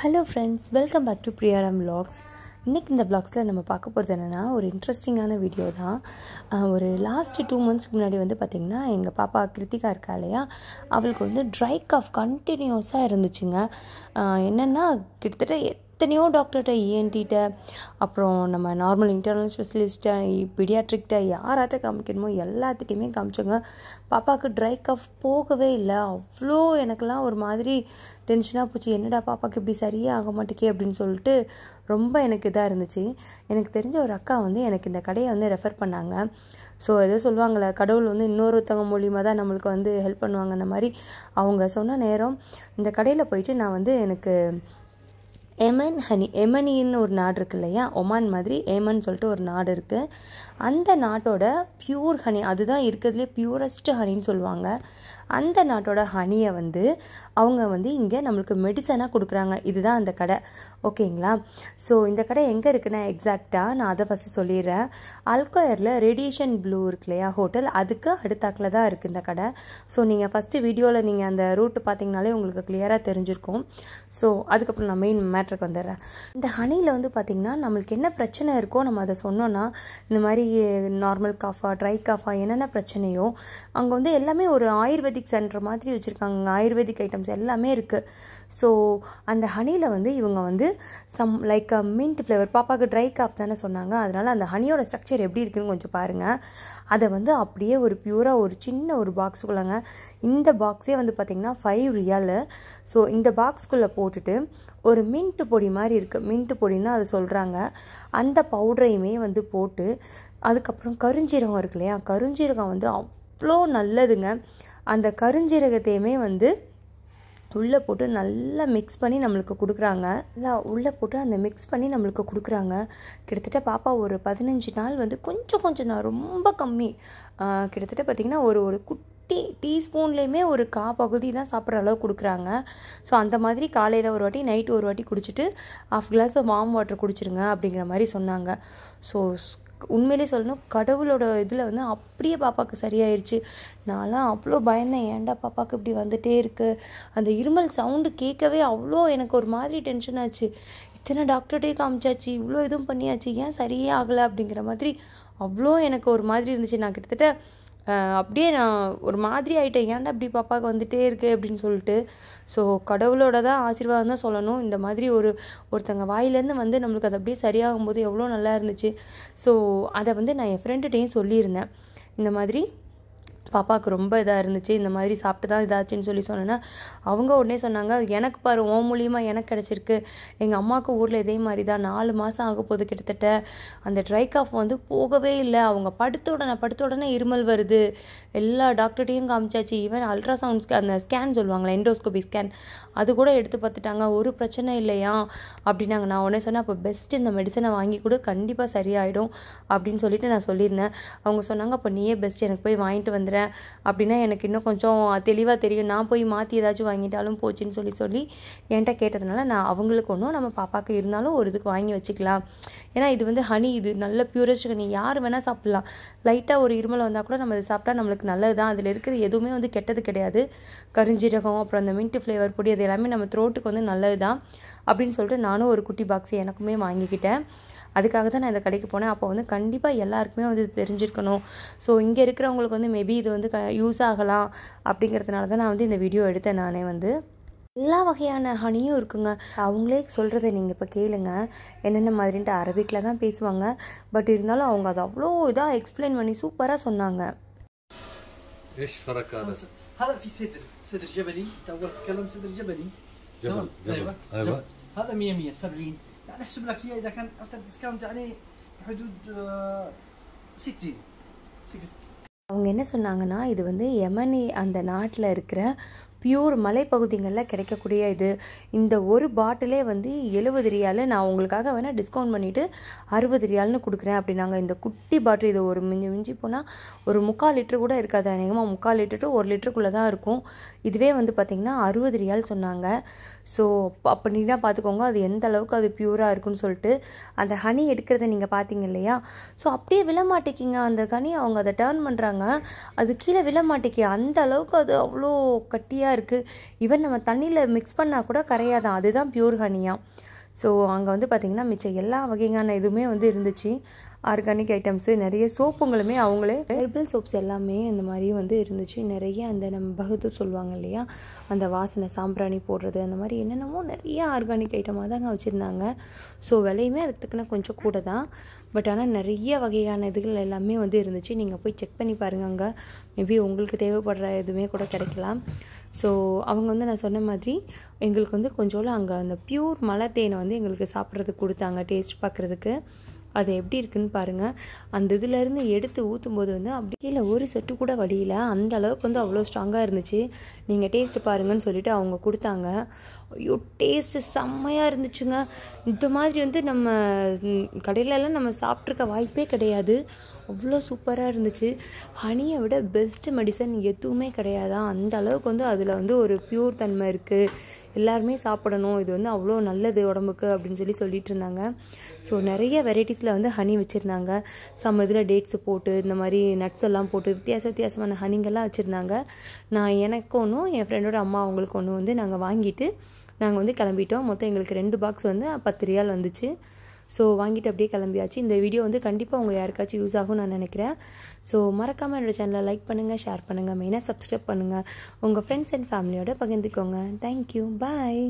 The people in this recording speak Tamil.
Hello friends, welcome back to Priyaram vlogs. இன்றைக்கி இந்த vlogsல நம்ம பார்க்க போகிறது என்னென்னா, ஒரு இன்ட்ரெஸ்டிங்கான வீடியோ தான். ஒரு லாஸ்ட்டு 2 months முன்னாடி வந்து பார்த்திங்கன்னா, எங்கள் பாப்பா கிருத்திகா இருக்கா இல்லையா, அவளுக்கு வந்து ட்ரை காஃப் கண்டினியூஸாக இருந்துச்சுங்க. என்னென்னா கிட்டத்தட்ட எத்தனையோ டாக்டர்கிட்ட, இஎன்டிகிட்ட, அப்புறம் நம்ம நார்மல் இன்டர்னல் ஸ்பெஷலிஸ்ட்டை, பீடியாட்ரிக்கிட்ட, யாராட்ட காமிக்கணுமோ எல்லாத்துட்டையுமே காமிச்சோங்க. பாப்பாவுக்கு ட்ரை காஃப் போகவே இல்லை. அவ்வளோ எனக்கெல்லாம் ஒரு மாதிரி டென்ஷனாக போச்சு. என்னடா பாப்பாவுக்கு இப்படி சரியே ஆக மாட்டேக்கே அப்படின்னு சொல்லிட்டு ரொம்ப எனக்கு இதாக இருந்துச்சு. எனக்கு தெரிஞ்ச ஒரு அக்கா வந்து எனக்கு இந்த கடையை வந்து ரெஃபர் பண்ணாங்க. ஸோ எதோ சொல்லுவாங்களே, கடவுள் வந்து இன்னொருத்தவங்க மூலியமாக தான் நம்மளுக்கு வந்து ஹெல்ப் பண்ணுவாங்க. அந்த மாதிரி அவங்க சொன்ன நேரம் இந்த கடையில் போயிட்டு நான் வந்து எனக்கு எமனின்னு ஒரு நாடு இருக்குது இல்லையா, ஒமான் மாதிரி ஏமன் சொல்லிட்டு ஒரு நாடு இருக்குது. அந்த நாட்டோட பியூர் ஹனி, அதுதான் இருக்கிறதுலே பியூரஸ்ட் ஹனின்னு சொல்லுவாங்க. அந்த நாட்டோட ஹனியை வந்து அவங்க வந்து இங்கே நம்மளுக்கு மெடிசனாக கொடுக்குறாங்க. இதுதான் அந்த கடை, ஓகேங்களா? ஸோ இந்த கடை எங்கே இருக்குன்னா, எக்ஸாக்டாக நான் அதை ஃபஸ்ட்டு சொல்லிடுறேன். அல்கொயரில் ரேடியேஷன் ப்ளூ இருக்கு இல்லையா ஹோட்டல், அதுக்கு அடுத்தாக்கில் தான் இருக்குது இந்த கடை. ஸோ நீங்கள் ஃபஸ்ட்டு வீடியோவில் நீங்கள் அந்த ரூட்டு பார்த்தீங்கனாலே உங்களுக்கு கிளியராக தெரிஞ்சிருக்கும். ஸோ அதுக்கப்புறம் நான் மெயின் மேட்ருக்கு வந்துடுறேன். இந்த ஹனியில் வந்து பார்த்திங்கன்னா, நம்மளுக்கு என்ன பிரச்சனை இருக்கோ நம்ம அதை சொன்னோன்னா, இந்த மாதிரி நார்மல் காஃபா, ட்ரை காஃபா, என்னென்ன பிரச்சனையோ அங்கே வந்து எல்லாமே ஒரு ஆயுர்வேதிக் சென்டர் மாதிரி வச்சுருக்காங்க. ஆயுர்வேதிக் ஐட்டம்ஸ் எல்லாமே இருக்குது. ஸோ அந்த ஹனியில் வந்து இவங்க வந்து லைக் மின்ட் ஃப்ளேவர், பாப்பாவுக்கு ட்ரை காஃப் தானே சொன்னாங்க, அதனால் அந்த ஹனியோட ஸ்ட்ரக்சர் எப்படி இருக்குன்னு கொஞ்சம் பாருங்கள். அதை வந்து அப்படியே ஒரு பியூராக ஒரு சின்ன ஒரு பாக்ஸுக்குள்ளேங்க, இந்த பாக்ஸே வந்து பார்த்திங்கன்னா 5 ரியாலு. ஸோ இந்த பாக்ஸ்குள்ளே போட்டுட்டு ஒரு மின்ட்டு பொடி மாதிரி இருக்குது, மின்ட்டு பொடின்னு அதை சொல்கிறாங்க, அந்த பவுடரையுமே வந்து போட்டு, அதுக்கப்புறம் கருஞ்சீரகம் இருக்கு இல்லையா, கருஞ்சீரகம் வந்து அவ்வளோ நல்லதுங்க. அந்த கருஞ்சீரகத்தையுமே வந்து உள்ளே போட்டு நல்லா மிக்ஸ் பண்ணி நம்மளுக்கு கொடுக்குறாங்க. உள்ளே போட்டு அந்த மிக்ஸ் பண்ணி நம்மளுக்கு கொடுக்குறாங்க. கிட்டத்தட்ட பாப்பா ஒரு 15 நாள் வந்து கொஞ்சம் தான், ரொம்ப கம்மி. கிட்டத்தட்ட பார்த்திங்கன்னா ஒரு குட்டி டீஸ்பூன்லேயுமே ஒரு பகுதி தான் சாப்பிட்ற அளவு கொடுக்குறாங்க. ஸோ அந்த மாதிரி காலையில் ஒரு வாட்டி, நைட்டு ஒரு வாட்டி குடிச்சிட்டு 1/2 கிளாஸ் வார்ம் வாட்டர் குடிச்சிருங்க அப்படிங்கிற மாதிரி சொன்னாங்க. ஸோ உண்மையிலே சொல்லணும், கடவுளோட இதில் வந்து அப்படியே பாப்பாவுக்கு சரியாயிருச்சு. நான்லாம் அவ்வளோ பயந்தேன், ஏன்டா பாப்பாவுக்கு இப்படி வந்துகிட்டே இருக்குது. அந்த இருமல் சவுண்டு கேட்கவே அவ்வளோ எனக்கு ஒரு மாதிரி டென்ஷன் ஆச்சு. இத்தனை டாக்டர்கிட்டே காமிச்சாச்சு, இவ்வளோ இதுவும் பண்ணியாச்சு, ஏன் சரியே ஆகலை அப்படிங்கிற மாதிரி அவ்வளோ எனக்கு ஒரு மாதிரி இருந்துச்சு. நான் கிட்டத்தட்ட அப்படியே நான் ஒரு மாதிரி ஆகிட்டேன், ஏன்டா அப்படி பாப்பாவுக்கு வந்துகிட்டே இருக்குது அப்படின்னு சொல்லிட்டு. ஸோ கடவுளோட தான் ஆசீர்வாதம் தான் சொல்லணும். இந்த மாதிரி ஒருத்தங்க வாயிலேருந்து வந்து நம்மளுக்கு அது அப்படியே சரியாகும்போது எவ்வளோ நல்லா இருந்துச்சு. ஸோ அதை வந்து நான் என் ஃப்ரெண்டுகிட்டையும் சொல்லியிருந்தேன், இந்த மாதிரி பாப்பாவுக்கு ரொம்ப இதாக இருந்துச்சு, இந்த மாதிரி சாப்பிட்டு தான் இதாச்சுன்னு சொன்னேன்னா, அவங்க உடனே சொன்னாங்க, எனக்கு பாரு உன் மூலியமாக எனக்கு கிடச்சிருக்கு. எங்கள் அம்மாவுக்கு ஊரில் இதே மாதிரி தான் 4 மாதம் ஆக போகுது கிட்டத்தட்ட. அந்த ட்ரை காஃப் வந்து போகவே இல்லை. அவங்க படுத்த உடனே இருமல் வருது. எல்லா டாக்டர்கிட்டையும் காமிச்சாச்சு. ஈவன் அல்ட்ராசவுண்ட் அந்த ஸ்கேன் சொல்லுவாங்களே, எண்டோஸ்கோபி ஸ்கேன், அது கூட எடுத்து பார்த்துட்டாங்க, ஒரு பிரச்சனை இல்லையா அப்படின்னாங்க. நான் உடனே சொன்னேன், அப்போ பெஸ்ட்டு இந்த மெடிசனை வாங்கி கூட கண்டிப்பாக சரியாயிடும் அப்படின்னு சொல்லிட்டு நான் சொல்லியிருந்தேன். அவங்க சொன்னாங்க, அப்போ நீயே பெஸ்ட், எனக்கு போய் வாங்கிட்டு வந்துடுறேன் அப்படின்னா எனக்கு இன்னும் கொஞ்சம் தெளிவாக தெரியும், நான் போய் மாற்றி ஏதாச்சும் வாங்கிட்டாலும் போச்சுன்னு சொல்லி என்கிட்ட கேட்டதுனால நான் அவங்களுக்கு ஒன்றும், நம்ம பாப்பாவுக்கு இருந்தாலும் ஒரு இதுக்கு வாங்கி வச்சுக்கலாம். ஏன்னா இது வந்து ஹனி, இது நல்ல பியூரஸ்ட் ஹனி, யார் வேணால் சாப்பிட்லாம். லைட்டாக ஒரு இருமல் வந்தால் கூட நம்ம இதை சாப்பிட்டா நம்மளுக்கு நல்லது தான். அதில் இருக்கிற எதுவுமே வந்து கெட்டது கிடையாது. கருஞ்சீரகம், அப்புறம் அந்த மின்ட் ஃப்ளேவர் பொடி, அது எல்லாமே நம்ம த்ரோட்டுக்கு வந்து நல்லது தான் அப்படின்னு சொல்லிட்டு நானும் ஒரு குட்டி பாக்ஸ் எனக்குமே வாங்கிக்கிட்டேன். அதுக்காக தான் நான் இந்த கடைக்கு போனேன். அப்போ வந்து கண்டிப்பாக எல்லாருக்குமே வந்து இது தெரிஞ்சிருக்கணும். ஸோ இங்கே இருக்கிறவங்களுக்கு வந்து மேபி இது வந்து யூஸ் ஆகலாம் அப்படிங்கிறதுனால தான் நான் வந்து இந்த வீடியோ எடுத்தேன். நானே வந்து எல்லா வகையான ஹனியும் இருக்குங்க. அவங்களே சொல்கிறத நீங்கள் இப்போ கேளுங்க, என்னென்ன மாதிரின்ட்டு அரபிக்கில் தான் பேசுவாங்க. பட் இருந்தாலும் அவங்க அதை அவ்வளோ இதாக எக்ஸ்பிளைன் பண்ணி சூப்பராக சொன்னாங்க. هذا في صدر جبلي، انت اول تتكلم صدر جبلي جبل ايوه هذا 170 يعني احسب لك اياه اذا كان افتر ديسكاونت يعني حدود 60. அவங்க என்ன சொன்னாங்கன்னா, இது வந்து யமனி அந்த நாட்டில் இருக்கிற பியூர் மலைப்பகுதிகளில் கிடைக்கக்கூடிய இது. இந்த ஒரு பாட்டிலே வந்து 70 ரியாலு. நான் உங்களுக்காக வேணால் டிஸ்கவுண்ட் பண்ணிவிட்டு 60 ரியால்னு கொடுக்குறேன் அப்படின்னாங்க. இந்த குட்டி பாட்டில், இது ஒரு மிஞ்சி போனால் ஒரு 3/4 லிட்டர் கூட இருக்காது, அநேகமாக 3/4 லிட்டர் to 1 லிட்டருக்குள்ளே தான் இருக்கும். இதுவே வந்து பார்த்திங்கன்னா 60 ரியால் சொன்னாங்க. ஸோ அப்படின்னா பார்த்துக்கோங்க அது எந்த அளவுக்கு அது பியூராக இருக்குன்னு சொல்லிட்டு. அந்த ஹனி எடுக்கிறத நீங்கள் பார்த்தீங்க இல்லையா, ஸோ அப்படியே விழமாட்டேக்கிங்க அந்த ஹனி. அவங்க அதை டர்ன் பண்ணுறாங்க, அது கீழே விழமாட்டேக்கி. அந்த அளவுக்கு அது அவ்வளோ கட்டியாக இருக்குது. ஈவன் நம்ம தண்ணியில் மிக்ஸ் பண்ணால் கூட கரையாதான். அதுதான் பியூர் ஹனியாக. ஸோ அங்கே வந்து பார்த்திங்கன்னா மிச்சம் எல்லா வகையான இதுவுமே வந்து இருந்துச்சு. ஆர்கானிக் ஐட்டம்ஸு, நிறைய சோப்புங்களுமே அவங்களே ஹெர்பல் சோப்ஸ் எல்லாமே இந்த மாதிரி வந்து இருந்துச்சு. நிறைய அந்த நம்ம பகதூர் சொல்லுவாங்க இல்லையா, அந்த வாசனை சாம்பிராணி போடுறது, அந்த மாதிரி என்னென்னமோ நிறைய ஆர்கானிக் ஐட்டமாக தாங்க வச்சுருந்தாங்க. ஸோ விலையுமே அதுக்கு தக்கன கொஞ்சம் கூட தான். பட் ஆனால் நிறைய வகையான இதுகள் எல்லாமே வந்து இருந்துச்சு. நீங்கள் போய் செக் பண்ணி பாருங்கள். அங்கே மேபி உங்களுக்கு தேவைப்படுற எதுவுமே கூட கிடைக்கலாம். ஸோ அவங்க வந்து நான் சொன்ன மாதிரி எங்களுக்கு வந்து கொஞ்சோண்டு அங்கே அந்த பியூர் மலை தேனை வந்து எங்களுக்கு சாப்பிட்றதுக்கு கொடுத்தாங்க, டேஸ்ட் பார்க்குறதுக்கு. அது எப்படி இருக்குன்னு பாருங்கள். அந்த இதிலேருந்து எடுத்து ஊற்றும்போது வந்து அப்படி கீழே ஒரு செட்டு கூட வடியில், அந்த அளவுக்கு வந்து அவ்வளோ ஸ்ட்ராங்காக இருந்துச்சு. நீங்கள் டேஸ்ட்டு பாருங்கன்னு சொல்லிவிட்டு அவங்க கொடுத்தாங்க. ஐயோ டேஸ்ட்டு செம்மையாக இருந்துச்சுங்க. இந்த மாதிரி வந்து நம்ம கடையிலலாம் நம்ம சாப்பிட்ருக்க வாய்ப்பே கிடையாது. அவ்வளோ சூப்பராக இருந்துச்சு. ஹனியை விட பெஸ்ட்டு மெடிசன் எதுவுமே கிடையாதான். அந்த அளவுக்கு வந்து அதில் வந்து ஒரு பியூர் தன்மை இருக்குது. எல்லாருமே சாப்பிடணும், இது வந்து அவ்வளோ நல்லது உடம்புக்கு அப்படின்னு சொல்லிட்டு இருந்தாங்க. ஸோ நிறைய வெரைட்டிஸில் வந்து ஹனி வச்சுருந்தாங்க. சம் இதில் டேட்ஸு போட்டு, இந்த மாதிரி நட்ஸ் எல்லாம் போட்டு வித்தியாசமான ஹனிங்கெல்லாம் வச்சுருந்தாங்க. நான் எனக்கு ஒன்றும் என் ஃப்ரெண்டோட அம்மா அவங்களுக்கு ஒன்று வந்து நாங்கள் வாங்கிட்டு நாங்கள் வந்து கிளம்பிட்டோம். மொத்தம் எங்களுக்கு 2 பாக்ஸ் வந்து 10 ரியால் வந்துச்சு. ஸோ வாங்கிட்டு அப்படியே கிளம்பியாச்சு. இந்த வீடியோ வந்து கண்டிப்பாக உங்கள் யாருக்காச்சும் யூஸ் ஆகும்னு நான் நினைக்கிறேன். ஸோ மறக்காமல் என்னோடய சேனலை லைக் பண்ணுங்கள், ஷேர் பண்ணுங்கள், மெயினாக சப்ஸ்கிரைப் பண்ணுங்கள். உங்கள் ஃப்ரெண்ட்ஸ் அண்ட் ஃபேமிலியோட பகிர்ந்துக்கோங்க. தேங்க்யூ, பாய்.